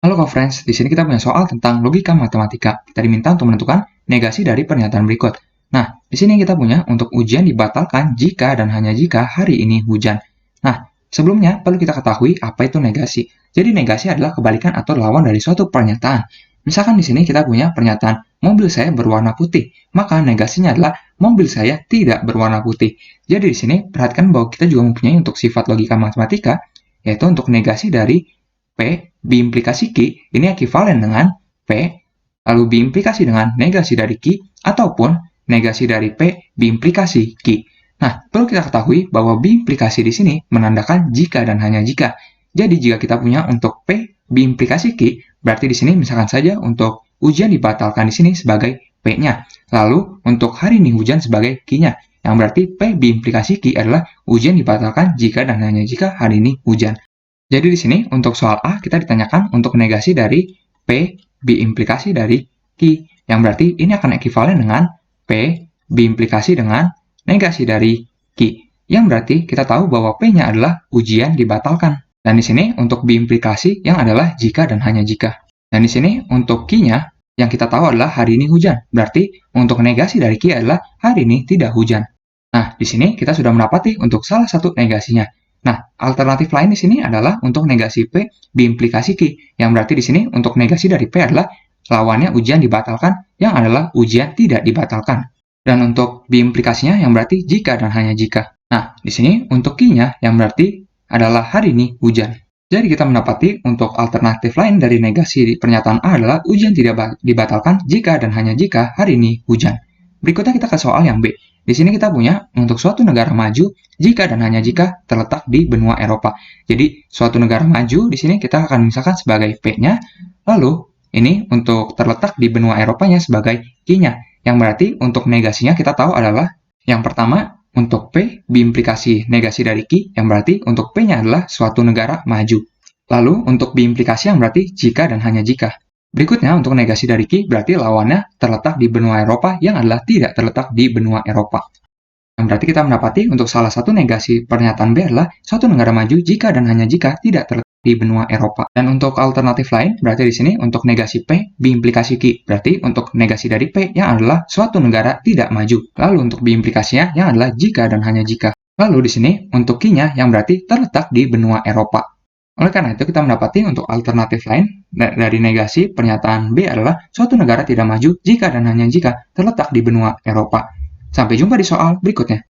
Halo co-friends, di sini kita punya soal tentang logika matematika. Kita diminta untuk menentukan negasi dari pernyataan berikut. Nah, di sini kita punya untuk ujian dibatalkan jika dan hanya jika hari ini hujan. Nah, sebelumnya perlu kita ketahui apa itu negasi. Jadi negasi adalah kebalikan atau lawan dari suatu pernyataan. Misalkan di sini kita punya pernyataan mobil saya berwarna putih, maka negasinya adalah mobil saya tidak berwarna putih. Jadi di sini perhatikan bahwa kita juga mempunyai untuk sifat logika matematika, yaitu untuk negasi dari P diimplikasi Q ini ekuivalen dengan P, lalu diimplikasi dengan negasi dari Q, ataupun negasi dari P diimplikasi Q. Nah, perlu kita ketahui bahwa diimplikasi di sini menandakan jika dan hanya jika. Jadi, jika kita punya untuk P diimplikasi Q, berarti di sini misalkan saja untuk ujian dibatalkan di sini sebagai P-nya. Lalu, untuk hari ini hujan sebagai Q-nya. Yang berarti P diimplikasi Q adalah ujian dibatalkan jika dan hanya jika hari ini hujan. Jadi di sini untuk soal A kita ditanyakan untuk negasi dari P biimplikasi dari Q, yang berarti ini akan ekuivalen dengan P biimplikasi dengan negasi dari Q, yang berarti kita tahu bahwa P-nya adalah ujian dibatalkan. Dan di sini untuk biimplikasi yang adalah jika dan hanya jika. Dan di sini untuk Q-nya yang kita tahu adalah hari ini hujan, berarti untuk negasi dari Q adalah hari ini tidak hujan. Nah, di sini kita sudah mendapati untuk salah satu negasinya. Nah, alternatif lain di sini adalah untuk negasi P diimplikasi Q, yang berarti di sini untuk negasi dari P adalah lawannya ujian dibatalkan, yang adalah ujian tidak dibatalkan. Dan untuk diimplikasinya yang berarti jika dan hanya jika. Nah, di sini untuk Q-nya yang berarti adalah hari ini hujan. Jadi kita mendapati untuk alternatif lain dari negasi di pernyataan A adalah ujian tidak dibatalkan jika dan hanya jika hari ini hujan. Berikutnya kita ke soal yang B. Di sini kita punya untuk suatu negara maju jika dan hanya jika terletak di benua Eropa. Jadi suatu negara maju di sini kita akan misalkan sebagai P-nya, lalu ini untuk terletak di benua Eropanya sebagai Q-nya. Yang berarti untuk negasinya kita tahu adalah yang pertama untuk P biimplikasi negasi dari Q, yang berarti untuk P-nya adalah suatu negara maju. Lalu untuk biimplikasi yang berarti jika dan hanya jika. Berikutnya, untuk negasi dari Q berarti lawannya terletak di benua Eropa yang adalah tidak terletak di benua Eropa. Yang berarti kita mendapati untuk salah satu negasi pernyataan B adalah suatu negara maju jika dan hanya jika tidak terletak di benua Eropa. Dan untuk alternatif lain, berarti di sini untuk negasi P biimplikasi Q. Berarti untuk negasi dari P yang adalah suatu negara tidak maju. Lalu untuk biimplikasinya yang adalah jika dan hanya jika. Lalu di sini untuk Q-nya yang berarti terletak di benua Eropa. Oleh karena itu, kita mendapati untuk alternatif lain dari negasi pernyataan B adalah suatu negara tidak maju jika dan hanya jika terletak di benua Eropa. Sampai jumpa di soal berikutnya.